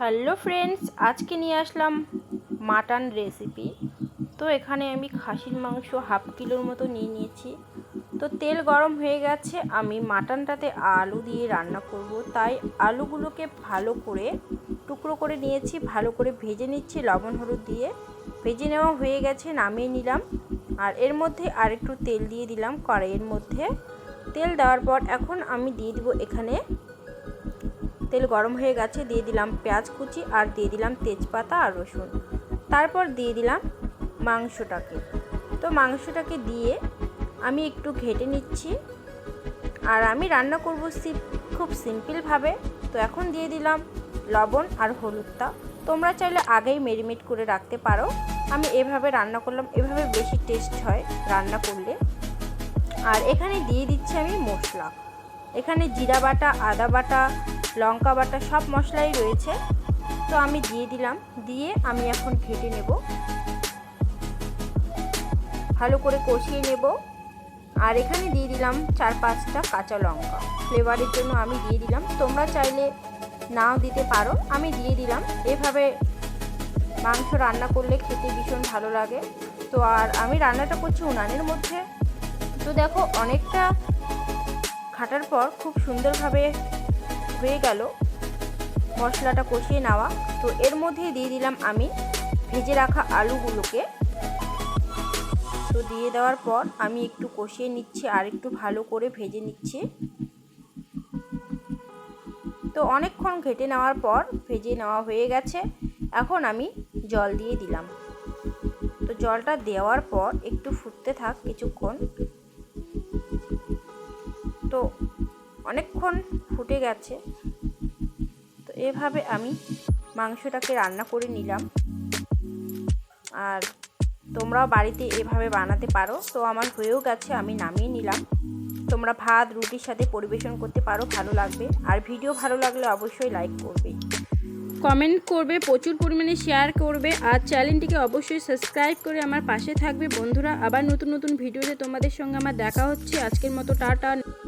Hello friends, আজকে নিয়ে আসলাম mutton recipe. তো এখানে আমি খাসির মাংস হাফ কিলোর মতো নিয়ে নিয়েছি। তো তেল গরম হয়ে গেছে, আমি মাটনটাতে আলু দিয়ে রান্না করব, তাই আলুগুলোকে ভালো করে টুকরো করে নিয়েছি, ভালো করে ভেজে নিচ্ছি লবণ হলুদ দিয়ে। ভেজে নেওয়া হয়ে গেছে, নামিয়ে নিলাম। আর এর মধ্যে আরেকটু তেল দিয়ে দিলাম কড়াইয়ের মধ্যে। তেল দেওয়ার পর এখন আমি দিয়ে দিব, এখানে তেল গরম হয়ে গেছে, দিয়ে দিলাম পেঁয়াজ কুচি আর দিয়ে দিলাম তেজপাতা আর রসুন। তারপর দিয়ে দিলাম মাংসটাকে। তো মাংসটাকে দিয়ে আমি একটু ঘেটে নিচ্ছি। আর আমি রান্না করব খুব সিম্পলভাবে। তো এখন দিয়ে দিলাম লবণ আর হলুদটা। তোমরা চাইলে আগেই ম্যারিনেট করে রাখতে পারো। আমি এভাবে রান্না করলাম, এভাবে বেশি টেস্ট হয় রান্না করলে। আর এখানে দিয়ে দিচ্ছি আমি মশলা। এখানে জিরা বাটা, আদা বাটা, লঙ্কা বাটা সব মশলাই রয়েছে। তো আমি দিয়ে দিলাম, দিয়ে আমি এখন ঘেটে নেব, ভালো করে কষিয়ে নেব। আর এখানে দিয়ে দিলাম 4-5টা কাঁচা লঙ্কা, ফ্লেভারের জন্য আমি দিয়ে দিলাম। তোমরা চাইলে নাও দিতে পারো, আমি দিয়ে দিলাম। এভাবে মাংস রান্না করলে খেতে ভীষণ ভালো লাগে। তো আর আমি রান্নাটা করছি উনানের মধ্যে। তো দেখো, অনেকটা ঘাটার পর খুব সুন্দরভাবে হয়ে গেল মশলাটা কষিয়ে নেওয়া। তো এর মধ্যে দিয়ে দিলাম আমি ভেজে রাখা আলুগুলোকে। তো দিয়ে দেওয়ার পর আমি একটু কষিয়ে নিচ্ছি, আর একটু ভালো করে ভেজে নিচ্ছি। তো অনেকক্ষণ ঘেটে নেওয়ার পর ভেজে নেওয়া হয়ে গেছে। এখন আমি জল দিয়ে দিলাম। তো জলটা দেওয়ার পর একটু ফুটতে থাক কিছুক্ষণ। তো অনেকক্ষণ ফুটে গেছে। তো এভাবে আমি মাংসটাকে রান্না করে নিলাম। আর তোমরাও বাড়িতে এভাবে বানাতে পারো। তো আমার হয়েও গেছে, আমি নামিয়ে নিলাম। তোমরা ভাত রুটির সাথে পরিবেশন করতে পারো, ভালো লাগবে। আর ভিডিও ভালো লাগলে অবশ্যই লাইক করবে, কমেন্ট করবে, প্রচুর পরিমাণে শেয়ার করবে। আর চ্যানেলটিকে অবশ্যই সাবস্ক্রাইব করে আমার পাশে থাকবে বন্ধুরা। আবার নতুন নতুন ভিডিওতে তোমাদের সঙ্গে আমার দেখা হচ্ছে। আজকের মতো টাটা।